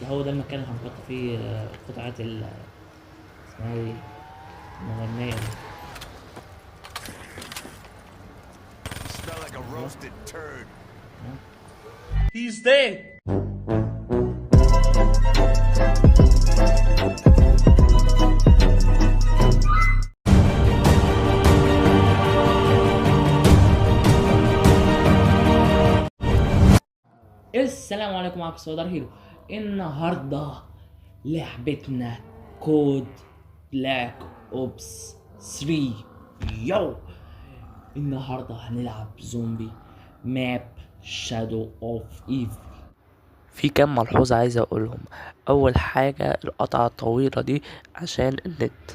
هو ده المكان اللي هنحط فيه قطعة اسمها ايه؟ المغنية دي. Smell like a أيوة. roasted turd. He's dead. السلام عليكم، معكم سودار هيرو. النهارده لعبتنا كود بلاك اوبس 3. يو النهارده هنلعب زومبي ماب شادو اوف ايفل. في كام ملحوظة عايز اقولهم. اول حاجة القطعة الطويلة دي عشان النت،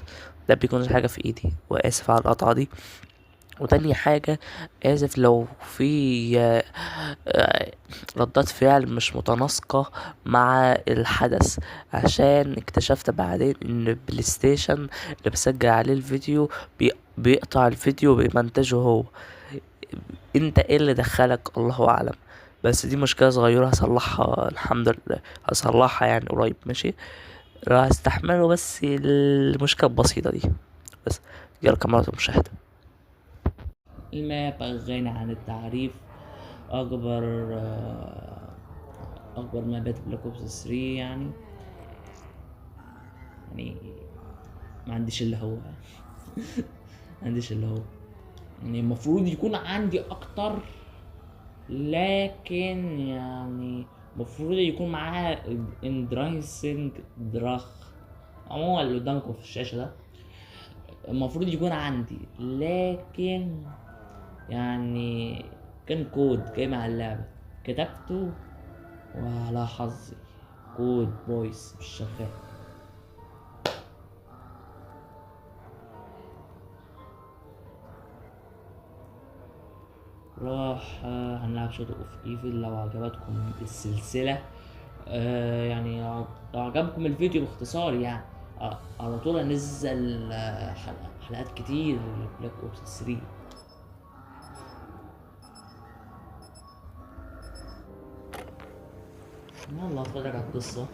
ده بيكون حاجة في ايدي، واسف على القطعة دي. وتاني حاجة آسف لو في ردات فعل مش متناسقة مع الحدث، عشان اكتشفت بعدين ان البلاي ستيشن اللي بسجل عليه الفيديو بيقطع الفيديو وبيمنتجه هو. انت ايه اللي دخلك؟ الله اعلم. بس دي مشكلة صغيرة هصلحها الحمد لله، هصلحها يعني قريب. ماشي، راح استحمله، بس المشكلة البسيطة دي بس. يلا كاميرا المشاهدة. الماب غني عن التعريف. اكبر اكبر مابات بلاك اوبس 3 يعني ما عنديش اللي هو ما عنديش اللي هو يعني المفروض يكون عندي اكتر، لكن يعني المفروض يكون معاها اندرايسنج دراخ. عموما اللي قدامكم في الشاشة ده المفروض يكون عندي، لكن يعني كان كود جاي مع اللعبة كتبته وعلى حظي كود فويس مش شغال. راح هنلعب شادو اوف ايفل. لو عجبتكم السلسلة يعني لو عجبكم الفيديو باختصار يعني على طول انزل حلقات كتير بلاك اوبس 3. يلا اتفرج على القصة.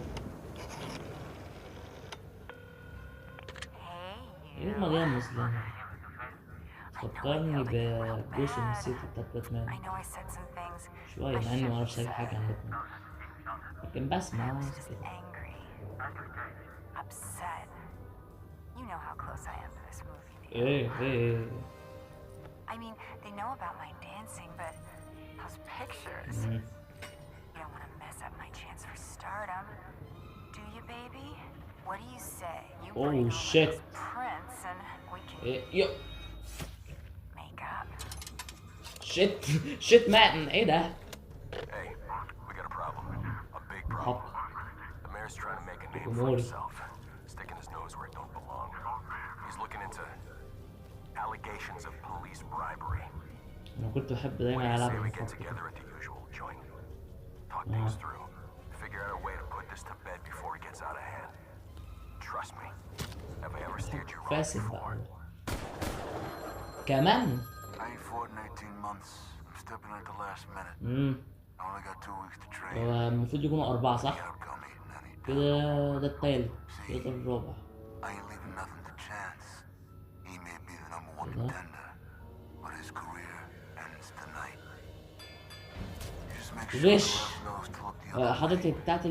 ايه المدينة المظلمة؟ فكرني بجوسم سيتي بتاعت باتمان شوية، مع اني معرفش اي حاجة عن باتمان، لكن بسمع كده. ايه I mean, they know about my dancing, but those pictures. مم. You don't want to mess up my chance for stardom. Do you, baby? What do you say? You bring اوه over شيت. this prince and we can ايه make up. شيت شيت مان، ايه ده؟ Hey, we got a problem. A big محط problem. The mayor's trying to make a name for جمهوري. himself, sticking his nose where it don't belong. He's looking into allegations of police bribery. انا كنت بحب What do دايما you العب say we get المحط كده. together at the usual joint? Talk things through. Figure out a way to put this to bed before it gets out of hand. Trust me. Have I ever steered you wrong فاسد بقى before? كمان. I ain't fought in 18 months. I'm stepping in at the last minute. I only got 2 weeks to train. هو المفروض يكونوا أربعة The صح؟ outcome ain't any doubt. كده ده التالت، كده الرابع. I ain't leaving nothing to chance. He may be the number 1 كده contender, but his career ends tonight. You just make sure غش. the ref knows to look the other حاطط way. بتاعت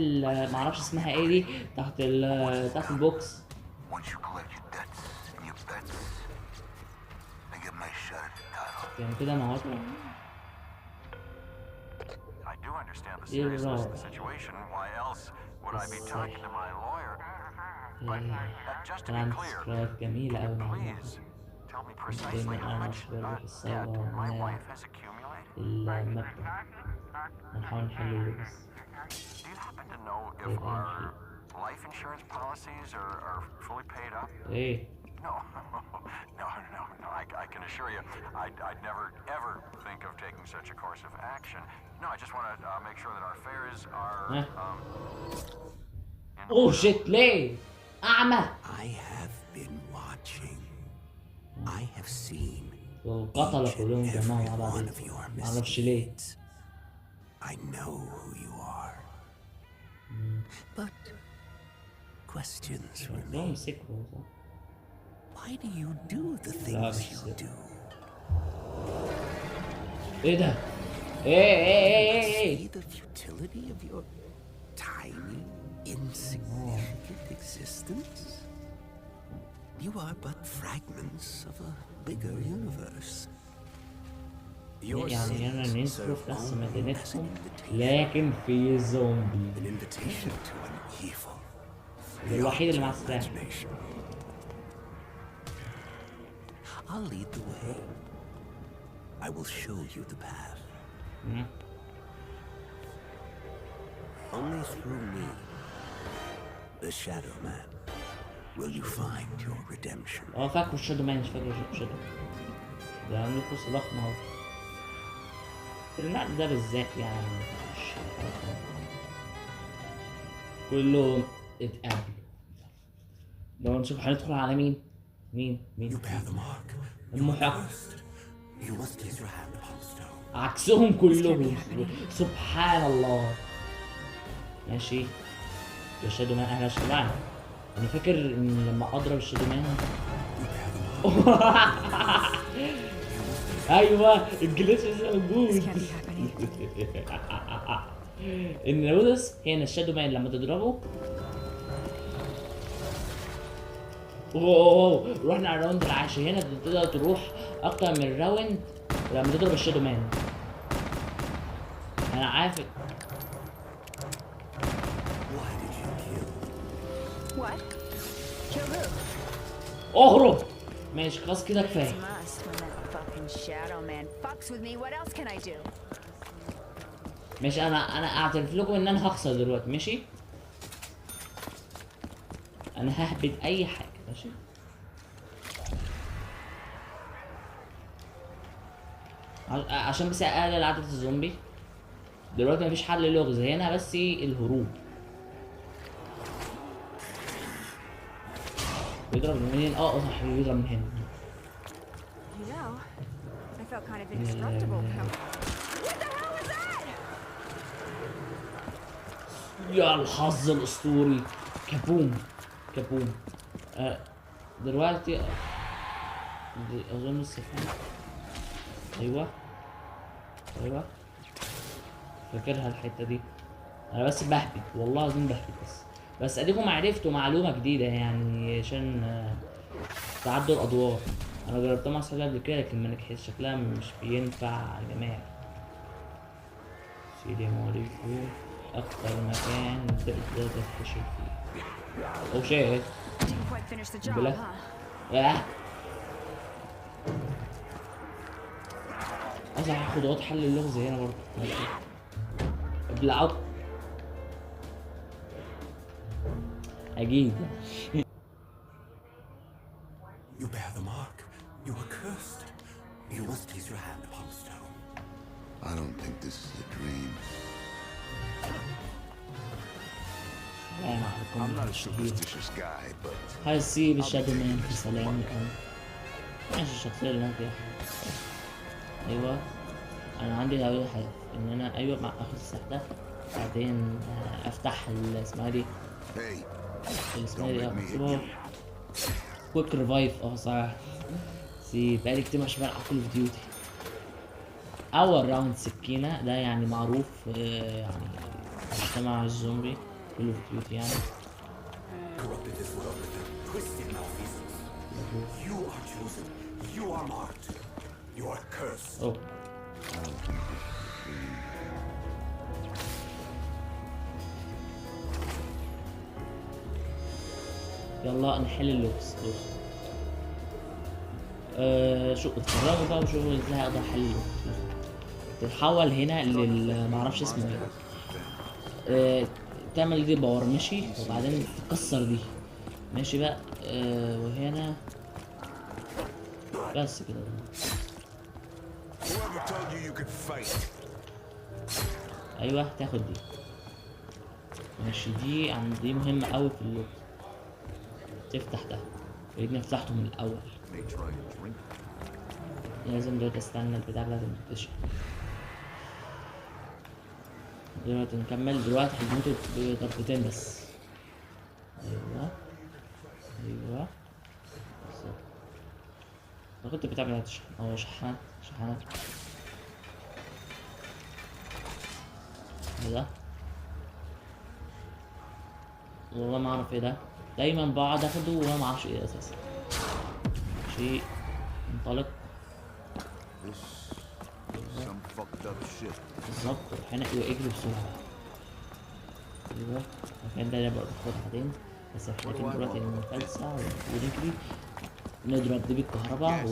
معرفش اسمها ايه دي، تحت البوكس. Once you collect your debts and your bets, they get my shot at the title. يعني كده موتنا. I do understand the إيه seriousness of the الرابع؟ situation. Why else would I be talking to my lawyer? But just to كان be عندي clear, ذكريات جميلة can أوي you مع الموضوع. please tell me كنت precisely دايما how أنا much بروح debt السايبر my ونلعب wife has accumulated? المبدأ ونحاول نحل اللغز. Do you happen to know if طيب our life insurance policies are fully paid up? ايه؟ No, no. I can assure you, I'd never, ever think of taking such a course of action. No, I just want to make sure that our fares are, ها؟ in اوه order. شيت ليه؟ أعمى. I have been watching. I have seen القتلة each and كلهم جمعوا مع every بعض، one of your معرفش ليه. misdeeds. I know who you are. but questions ده remain. مسكه صح؟ Why do you do the لا things مش you do? ايه ده؟ ايه See the futility of your tiny, insignificant existence? You are but fragments of a bigger universe. Your يعني انا sins نسبه serve في نفس only as an مدينتهم invitation, لكن في زومبي. an invitation to an evil ده الوحيد اللي معاه beyond سلاح. imagination. I'll lead the way. I will show you the path. Only through me, the Shadow Man, will you find your redemption. اه فاكره الشادو مان، مش فاكر الشادو. ده عنده قصة ضخمة اهو. النقل ده بالذات يعني مش كلهم اتقابلوا. لو نشوف هندخل على مين؟ مين؟ You bear the mark. المحق. You must place your hand upon the stone. عكسهم كلهم. سبحان الله. ماشي. الشادو مان اهلا وسهلا. انا فاكر ان لما اضرب الشادو مان ايوه الجليتش موجود. النودس هنا الشادو مان لما تضربه اوه رحنا على الراوند العاشر. هنا تقدر تروح اكتر من راوند لما تضرب الشادو مان. انا عارف. Why did you kill? What? Kill who? اهرب. ماشي خلاص كده كفايه. Must when that fucking shadow man fucks with me. What else can I do? ماشي انا اعترف لكم ان انا هخسر دلوقتي. ماشي انا ههبد اي حاجه. ماشي عشان بس اقلل عدد الزومبي. دلوقتي مفيش حل لغز هنا بس الهروب. بيضرب من منين؟ صح بيضرب من هنا. You know, I felt kind of indestructible. What the hell was that? يا الحظ الاسطوري. كابوم. دلوقتي اظن السفينة. ايوه فاكرها الحتة دي. انا بس بهبط والله العظيم بهبط بس اديكم عرفتوا معلومة جديدة يعني عشان تعدوا الادوار. انا جربتها مع اصحابي قبل كده لكن ما نجحتش. شكلها مش بينفع يا جماعة. سيدي موريكو اكتر مكان تقدر تكتشف فيه. او شيء Didn't quite finish the job, بلا. huh? اصلا خطوات حل اللغز هنا برضه. ابلعوا اكيد. You bear the mark. You are cursed. You must place your hand upon the stone. I don't think this is a dream. I'm not a superstitious guy, but هاي السي بالشادو مان في سلام الآن. ماشي الشخصية اللي ممكن. أيوة أنا عندي أول حاجة إن أنا أيوة مع آخد السلاح ده بعدين أفتح اسمها دي اسمها دي كويك ريفايف. صح بقالي كتير مش بلعب كول اوف ديوتي. أول راوند سكينة ده يعني معروف يعني مجتمع الزومبي كول اوف ديوتي يعني. Corrupted this world with their twisted malfeasance. You are chosen. You are marked. You are cursed. أوه يلا نحل اللغز. شو اتفرجوا بقى وشوفوا ازاي اقدر احل اللغز. تتحول هنا معرفش اسمه ايه. تعمل دي باور ماشي وبعدين تكسر دي ماشي بقى. وهنا بس كده. whoever told you you could fight? ايوه تاخد دي ماشي. دي مهمة اوي في اللغز. تفتح ده. يا فتحته من الاول. لازم دلوقتي استنى البتاع لازم تكتشف. دلوقتي نكمل. دلوقتي هيموتوا بضربتين بس. ايوه ايوه بالظبط. انا كنت بتعمل شحنات شحنات. ايه ده؟ والله ما اعرف ايه ده، دايما بقعد اخده وانا ما اعرفش ايه اساسا. شيء انطلق. Some fucked up shit. بالظبط، روح واجري بسرعة. ايوه المكان ده نبقى ناخد بعدين، بس احنا محتاجين دلوقتي نفلسع ونجري نضرب دي بالكهرباء We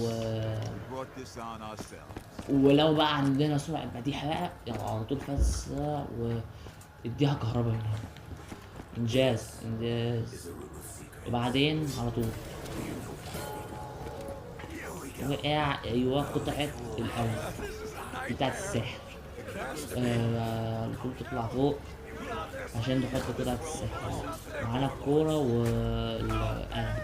brought this on ourselves. ولو بقى عندنا سرعة مديحة بقى يلا على طول فلسع واديها كهرباء هنا. انجاز انجاز. وبعدين على طول وقع. ايوه قطعة الأول بتاعت السحر. على طول تطلع فوق عشان تحط قطعة السحر. معانا الكورة والقلم.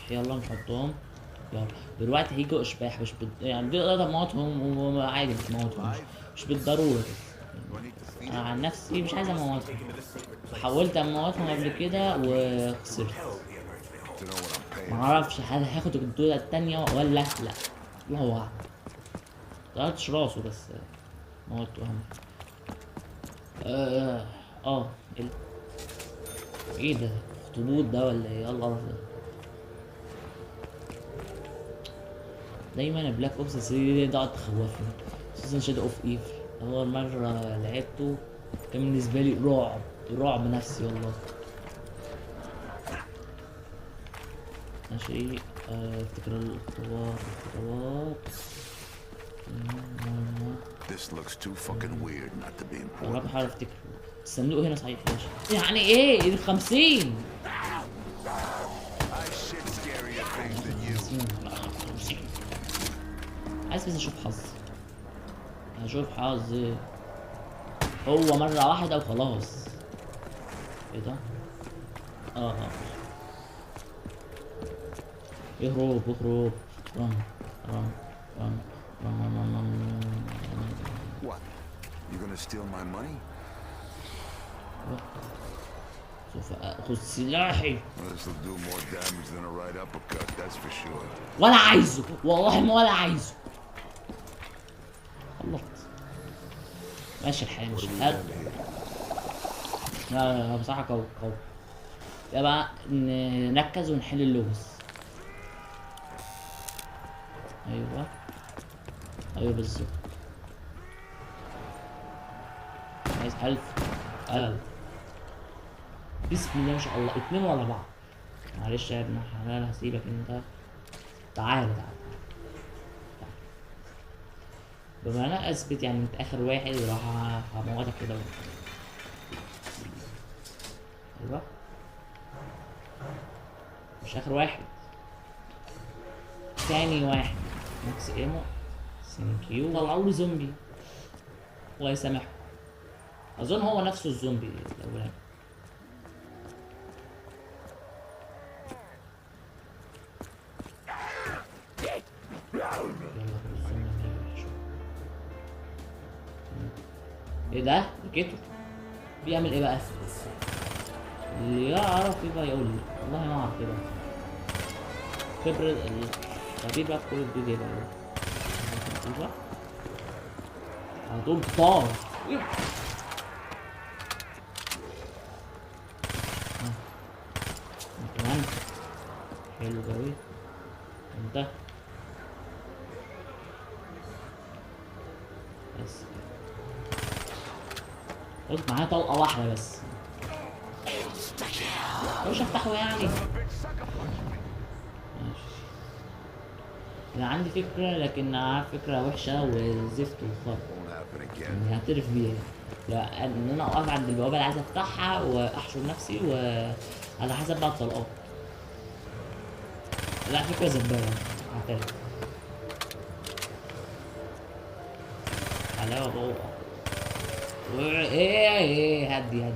يلا نحطهم. يلا دلوقتي هيجوا اشباح مش يعني تقدر تموتهم وعادي بتموتهم مش بالضرورة. انا عن نفسي مش عايز اموتهم، حاولت اموتهم قبل كده وخسرت. معرفش هل هاخد الدولة التانية ولا لا. الله اعلم. مطلعتش راسه بس موته اهم. ايه ده؟ اخطبوط ده ولا ايه؟ الله ده دايما البلاك اوبس 3 دي تقعد تخوفني، خصوصا شادو اوف ايفل. اول مرة لعبته كان بالنسبة لي رعب رعب نفسي والله. ماشي افتكر الخطوات. This looks too fucking weird not to be انا important. بحاول افتكر الصندوق هنا صحيح. ماشي يعني ايه ال50؟ I shit scarier things than you. عايز بس اشوف حظي. هشوف حظي. هو مرة واحدة وخلاص. ايه ده؟ اهرب اهرب. رن رن رن رن رن. What? You gonna steal my money? سوف اخذ سلاحي. Well, this will do more damage than a right uppercut, that's for sure. ولا عايزه والله ما ولا عايزه. خلصت. ماشي الحال مش قد. لا بصراحة قوي قوي. يبقى نركز ونحل اللغز. ايوه بالظبط. عايز 1000 بسم الله ما شاء الله. 2 ورا بعض. معلش يا ابن حلال هسيبك انت. تعال بما انا اثبت يعني انت اخر واحد وراح هموتك كده. ايوه مش اخر واحد، ثاني واحد. ماكس ايمو ثانك يو. طلعوا لي زومبي الله يسامحه. اظن هو نفسه الزومبي الاولاني. ايه ده؟ لقيته بيعمل ايه بقى؟ اللي يعرف يبقى يقول لي. والله ما اعرف كده. خبرة الخبير بقى في كل الفيديو بقى. ايوه على طول طار. كمان حلو قوي انت. بس قلت معايا طلقة واحدة بس مش هفتحه يعني. ماشي انا عندي فكرة لكن فكرة وحشة وزفت وخرب. يعني هعترف بيها. لا ان انا اقف عند البوابة اللي عايز افتحها واحشر نفسي وعلى حسب بقى الطلقات. لا فكرة زبالة هعترف. حلاوة بقى. ايه هدي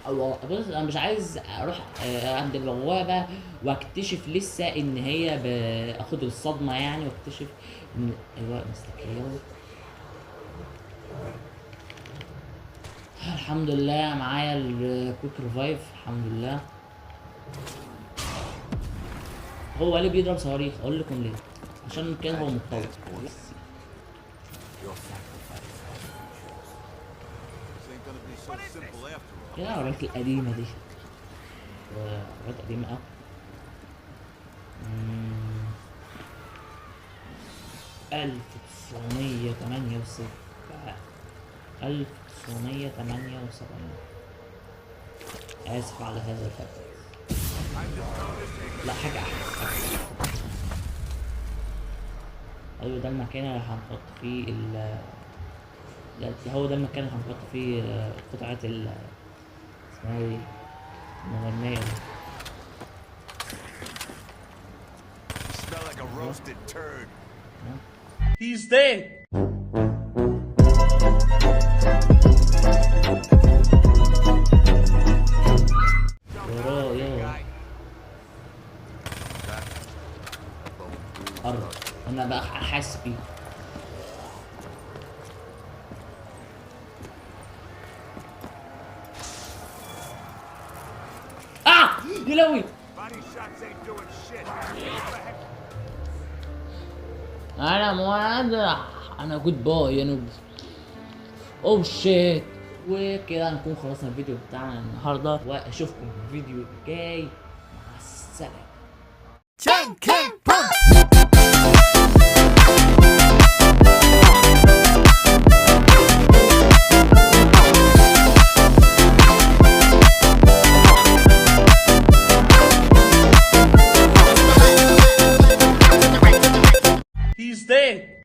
بص انا مش عايز اروح عند البوابه واكتشف لسه ان هي اخد الصدمه يعني، واكتشف ان ايوه مستكيل. الحمد لله معايا الكويك ريفايف الحمد لله. هو ليه بيضرب صواريخ؟ اقول لكم ليه، عشان كده هو متطور. كده العربيات القديمة دي عربيات قديمة اوي. 1978 1978. آسف على هذا الفتى. لا حاجة أحلى. أيوة ده المكان اللي هنحط فيه هو ده المكان اللي هنحط فيه قطعة اسمها ايه؟ المغنية دي. He's dead. وراه يا قرب، انا بقى حاسس بيه. يا لوي انا موادع، انا جود باي يا نوب. اوه شيت. وكده نكون خلصنا الفيديو بتاعنا النهارده، واشوفكم في الفيديو الجاي. مع السلامه. He's dead.